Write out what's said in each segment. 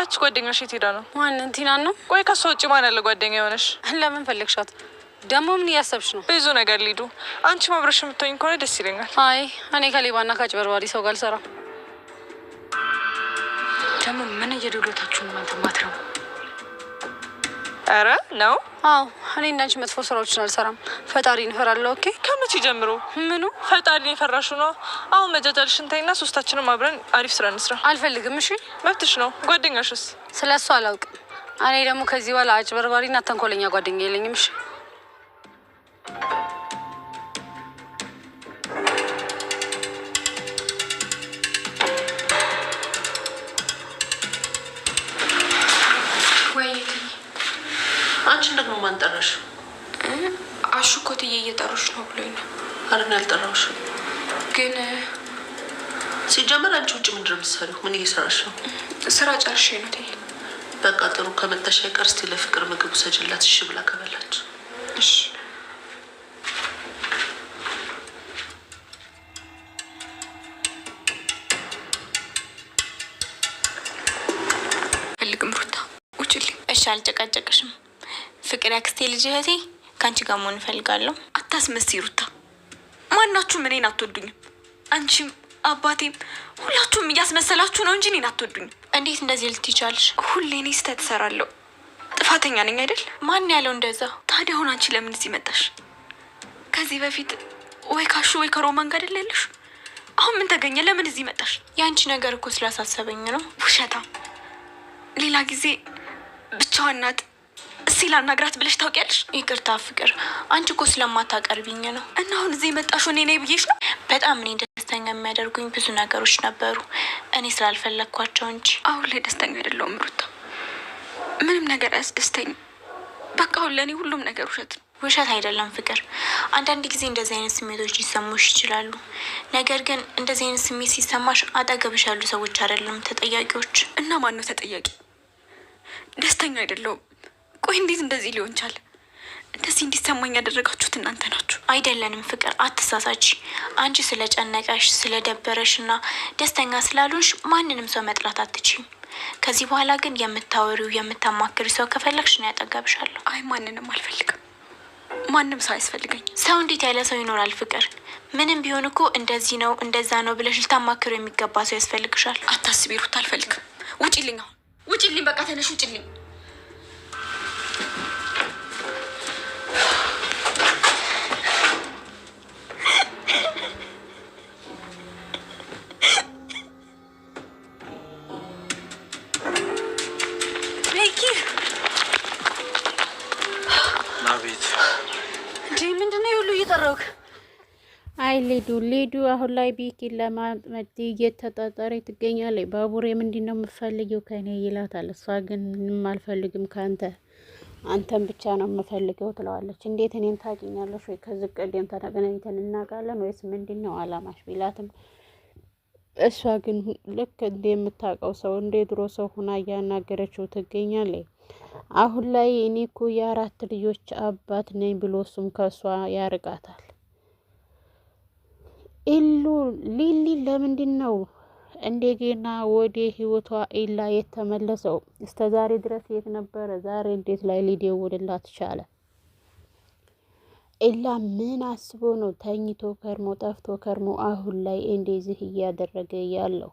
ቆያች ጓደኛሽ የት ሄዳ ነው? ማንን? ቲናን ነው? ቆይ ከሷ ውጪ ማን ያለ ጓደኛ የሆነሽ? ለምን ፈለግሻት? ደግሞ ምን እያሰብሽ ነው? ብዙ ነገር ሊዱ። አንቺ ማብረሽ የምትሆኝ ከሆነ ደስ ይለኛል። አይ እኔ ከሌባና ከአጭበርባሪ ሰው ጋር አልሰራም። ደግሞ ምን እየደወላችሁ ነው እናንተ ማትረው? ኧረ ነው። አዎ እኔ እንዳንቺ መጥፎ ስራዎችን አልሰራም። ፈጣሪን እፈራለሁ። ኦኬ። ከመቼ ጀምሮ? ምኑ ፈጣሪን የፈራሽው ነው? አሁን መጃጃልሽን ተይና ሶስታችንም አብረን አሪፍ ስራ እንስራ። አልፈልግም። እሺ መብትሽ ነው። ጓደኛሽስ? ስለሱ አላውቅም። እኔ ደግሞ ከዚህ በኋላ አጭበርባሪና ተንኮለኛ ጓደኛ የለኝም። እሺ አንቺን ደግሞ ማን ጠራሽ? አሹ እኮ እትዬ እየጠሩሽ ነው ብሎኝ ነው። አረን ያልጠራሁሽ ግን ሲጀመር አንቺ ውጭ ምንድን ነው የምትሰሪው? ምን እየሰራሽ ነው? ስራ ጨርሼ ነው እትዬ። በቃ ጥሩ። ከመጣሽ አይቀር እስቲ ለፍቅር ምግብ ውሰጂላት እሺ ብላ ከበላች። እሺ ፈልግም ሩታ ውጭልኝ። እሺ አልጨቃጨቅሽም። ፍቅር ያክስቴ ልጅ እህቴ ከአንቺ ጋር መሆን እፈልጋለሁ። አታስመስይ ሩታ። ማናችሁም እኔን አትወዱኝም። አንቺም አባቴም ሁላችሁም እያስመሰላችሁ ነው እንጂ እኔን አትወዱኝም። እንዴት እንደዚህ ልትይቻልሽ? ሁሌ እኔ ስህተት እሰራለሁ። ጥፋተኛ ነኝ አይደል? ማን ያለው እንደዛ? ታዲያ አሁን አንቺ ለምን እዚህ መጣሽ? ከዚህ በፊት ወይ ካሹ ወይ ከሮማን ጋር አይደል ያለሽ? አሁን ምን ተገኘ? ለምን እዚህ መጣሽ? የአንቺ ነገር እኮ ስላሳሰበኝ ነው። ውሸታ። ሌላ ጊዜ ብቻዋን ናት እስኪ ላናግራት ብለሽ ታውቂያለሽ? ይቅርታ ፍቅር፣ አንቺ እኮ ስለማታቀርቢኝ ነው። እና አሁን እዚህ የመጣሽው እኔ ነኝ ብዬሽ ነው? በጣም እኔ ደስተኛ የሚያደርጉኝ ብዙ ነገሮች ነበሩ፣ እኔ ስላልፈለግኳቸው እንጂ። አሁን ላይ ደስተኛ አይደለሁም ሩታ። ምንም ነገር አያስደስተኝም። በቃ አሁን ለእኔ ሁሉም ነገር ውሸት ነው። ውሸት አይደለም ፍቅር። አንዳንድ ጊዜ እንደዚህ አይነት ስሜቶች ሊሰሙሽ ይችላሉ። ነገር ግን እንደዚህ አይነት ስሜት ሲሰማሽ አጠገብሽ ያሉ ሰዎች አይደለም ተጠያቂዎች። እና ማን ነው ተጠያቂ? ደስተኛ አይደለሁም። ቆይ እንዴት እንደዚህ ሊሆን ቻለ? እንደዚህ እንዲሰማኝ ያደረጋችሁት እናንተ ናችሁ። አይደለንም ፍቅር፣ አትሳሳች። አንቺ ስለጨነቀሽ ስለደበረሽ እና ደስተኛ ስላሉንሽ ማንንም ሰው መጥላት አትችይም። ከዚህ በኋላ ግን የምታወሪው የምታማክሪ ሰው ከፈለግሽ ነው ያጠገብሻለሁ። አይ ማንንም አልፈልግም። ማንም ሰው አያስፈልገኝ። ሰው እንዴት ያለ ሰው ይኖራል ፍቅር? ምንም ቢሆን እኮ እንደዚህ ነው እንደዛ ነው ብለሽ ልታማክሩ የሚገባ ሰው ያስፈልግሻል። አታስቢ ሩት፣ አልፈልግም። ውጪልኝ፣ አሁን ውጪልኝ። በቃ ተነሽ፣ ውጪልኝ። አይ ሊዱ አሁን ላይ ቢኪን ለማጥመድ እየተጣጣረ ትገኛለች። ባቡሬ ምንድን ነው የምፈልጊው ከኔ ይላታል። እሷ ግን ምንም አልፈልግም ካንተ፣ አንተን ብቻ ነው የምፈልገው ትለዋለች። እንዴት እኔን ታውቂኛለሽ ወይ? ከዚህ ቀደም ተገናኝተን እናውቃለን ወይስ ምንድን ነው አላማሽ ቢላትም እሷ ግን ልክ እንደምታውቀው ሰው እንደ ድሮ ሰው ሆና እያናገረችው ትገኛለች። አሁን ላይ እኔ እኮ የአራት ልጆች አባት ነኝ ብሎ እሱም ከእሷ ያርቃታል። ሊሊ ለምንድን ነው እንደገና ወደ ህይወቷ ኢላ የተመለሰው? እስከ ዛሬ ድረስ የት ነበረ? ዛሬ እንዴት ላይ ሊደውልላት ቻለ? ኢላ ምን አስቦ ነው ተኝቶ ከርሞ ጠፍቶ ከርሞ አሁን ላይ እንደዚህ እያደረገ ያለው?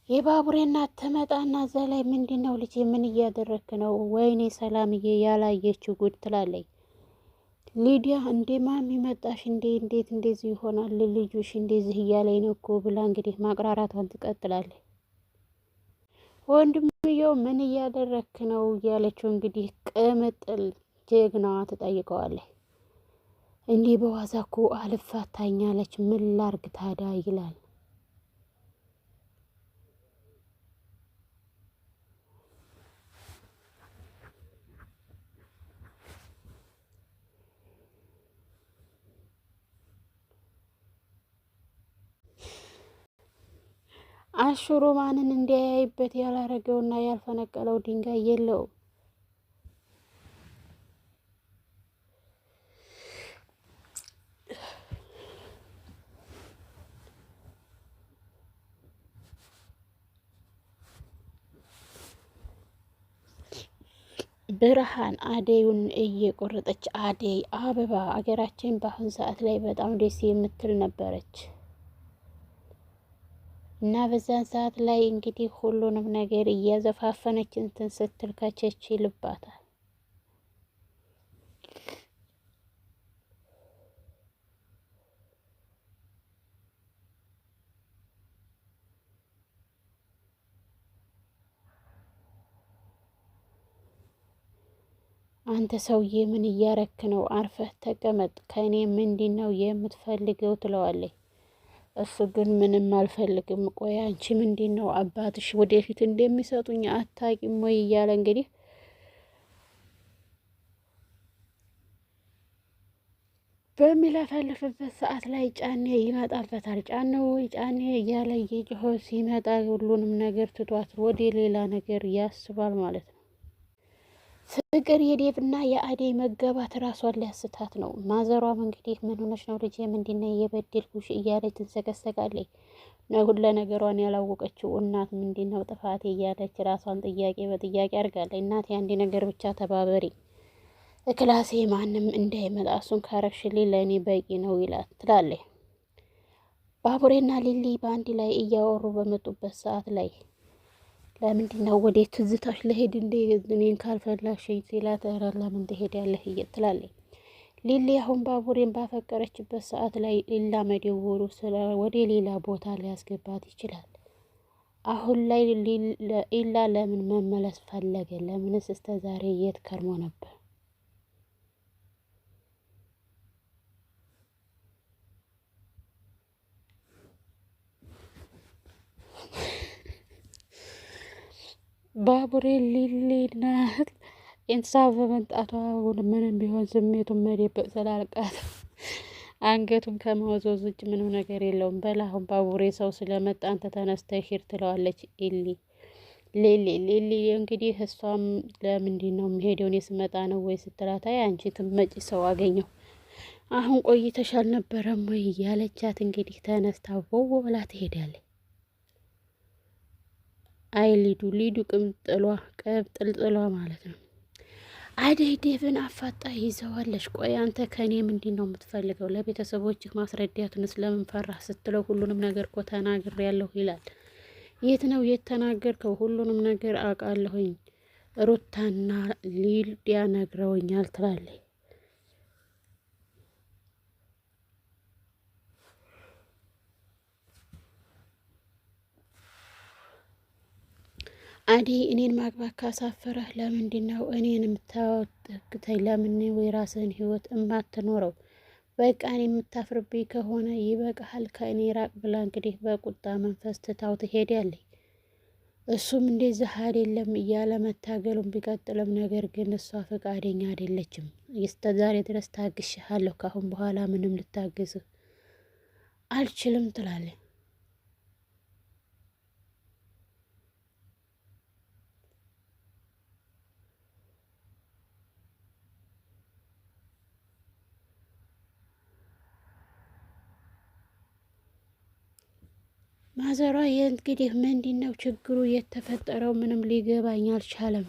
የባቡሬ እናት ትመጣና እዛ ላይ ምንድን ነው ልጄ ምን እያደረክ ነው? ወይኔ ሰላምዬ ያላየችው ጉድ ትላለች ሊዲያ። እንዴ ማሚ መጣሽ እንዴ? እንዴት እንደዚህ ይሆናል? ልጁሽ እንደዚህ እያለኝ ነው እኮ ብላ እንግዲህ ማቅራራቷን ትቀጥላለች። ወንድምየው ምን እያደረክ ነው እያለችው እንግዲህ ቅምጥል ጀግናዋ ትጠይቀዋለች። እንዲህ በዋዛ እኮ አልፋታኛለች ምን ላርግ ታዲያ ይላል። አሹሩ ማንን እንዲያይበት ያላረገውና ያልፈነቀለው ድንጋይ የለውም። ብርሃን አደዩን እየቆረጠች አደይ አበባ አገራችን በአሁን ሰዓት ላይ በጣም ደስ የምትል ነበረች እና በዛን ሰዓት ላይ እንግዲህ ሁሉንም ነገር እያዘፋፈነች እንትን ስትል ከቸች ይልባታል። አንተ ሰውዬ ምን እያረክ ነው? አርፈህ ተቀመጥ። ከእኔ ምንድን ነው የምትፈልገው? ትለዋለች። እሱ ግን ምንም አልፈልግም። ቆይ አንቺ ምንድን ነው አባትሽ ወደፊት እንደሚሰጡኝ አታቂም ወይ? እያለ እንግዲህ በሚለፈልፍበት ሰዓት ላይ ጫኔ ይመጣበታል። ጫኔ ወይ ጫኔ እያለ እየጮኸ ሲመጣ ሁሉንም ነገር ትቷት ወደ ሌላ ነገር ያስባል ማለት ነው። ፍቅር የዴቭና የአደይ መገባት ራሷን ሊያስታት ነው። ማዘሯም እንግዲህ ምን ሆነች ነው ልጄ ምንድነው የበደልኩሽ እያለች ትንሰከሰቃለች። ሁለ ነገሯን ያላወቀችው እናት ምንድነው ጥፋቴ እያለች ራሷን ጥያቄ በጥያቄ አድርጋለች። እናቴ አንድ ነገር ብቻ ተባበሪ፣ ክላሴ ማንም እንዳይመጣ እሱን ካረግሽልኝ ለእኔ በቂ ነው ይላት ትላለች። ባቡሬና ሊሊ በአንድ ላይ እያወሩ በመጡበት ሰዓት ላይ ለምንድን ነው ወደ ትዝታሽ ለሄድ እንደ እኔን ካልፈላሽኝ ሲላት፣ ኧረ ለምን ትሄዳለህ ትላለች። ሊሊ አሁን ባቡሬን ባፈቀረችበት ሰዓት ላይ ሌላ መደወሩ ወደ ሌላ ቦታ ሊያስገባት ይችላል። አሁን ላይ ኢላ ለምን መመለስ ፈለገ? ለምንስ እስከ ዛሬ የት ከርሞ ነበር? ባቡሬ ሊሊና ኢንሳ በመምጣቷ ምንም ቢሆን ስሜቱን መደበቅ ስላልቃት አንገቱን ከመወዝወዝ ውጭ ምንም ነገር የለውም። በላሁን ባቡሬ ሰው ስለመጣ አንተ ተነስተህ ሂድ ትለዋለች ሊሊ እንግዲህ እሷም ለምንድን ነው የምሄደው እኔ ስመጣ ነው ወይ ስትላት፣ አይ አንቺ ትመጪ ሰው አገኘው አሁን ቆይተሽ አልነበረም ወይ እያለቻት እንግዲህ ተነስታ ወው ብላ ትሄዳለች። አይ ሊዱ ቅብጥልጥሏ ማለት ነው። አደይ ዴቭን አፋጣ ይዘዋለች። ቆይ አንተ ከኔ ምንድን ነው የምትፈልገው? ለቤተሰቦችህ ማስረዳቱን ስለምን ፈራህ ስትለው፣ ሁሉንም ነገር እኮ ተናግሬያለሁ ይላል። የት ነው የተናገርከው? ሁሉንም ነገር አውቃለሁኝ ሩታና ሊዲያ ነግረውኛል ትላለች። አደይ እኔን ማግባት ካሳፈረህ ለምንድን ነው እኔን የምታወጥቅተኝ? ለምን ወይ ራስህን ህይወት እማትኖረው? በቃ እኔ የምታፍርብኝ ከሆነ ይበቃሃል፣ ከእኔ ራቅ ብላ እንግዲህ በቁጣ መንፈስ ትታው ትሄዳለች። እሱም እንደዚህ አይደለም እያለ መታገሉን ቢቀጥልም ነገር ግን እሷ ፈቃደኛ አይደለችም። እስከዛሬ ድረስ ታግሼሃለሁ፣ ካሁን በኋላ ምንም ልታግዝህ አልችልም ትላለች። ማዘሯ እንግዲህ ምንድን ነው ችግሩ የተፈጠረው? ምንም ሊገባኝ አልቻለም።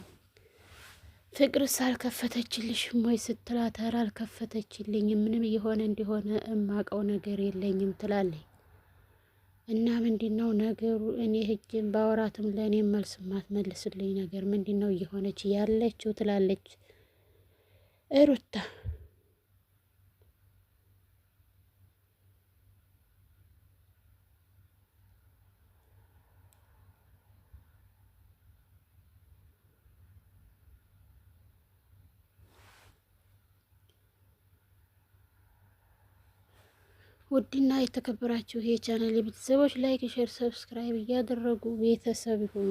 ፍቅርስ አልከፈተችልሽም ወይ ስትላት፣ ኧረ አልከፈተችልኝም፣ ምንም እየሆነ እንደሆነ እማቀው ነገር የለኝም ትላለች። እና ምንድን ነው ነገሩ? እኔ ህጅን ባወራትም ለእኔ መልስ ማትመልስልኝ ነገር ምንድን ነው እየሆነች ያለችው? ትላለች ሩታ። ውድና የተከበራችሁ የቻናል ቤተሰቦች ላይክ፣ ሼር፣ ሰብስክራይብ እያደረጉ ቤተሰብ ይሁኑ።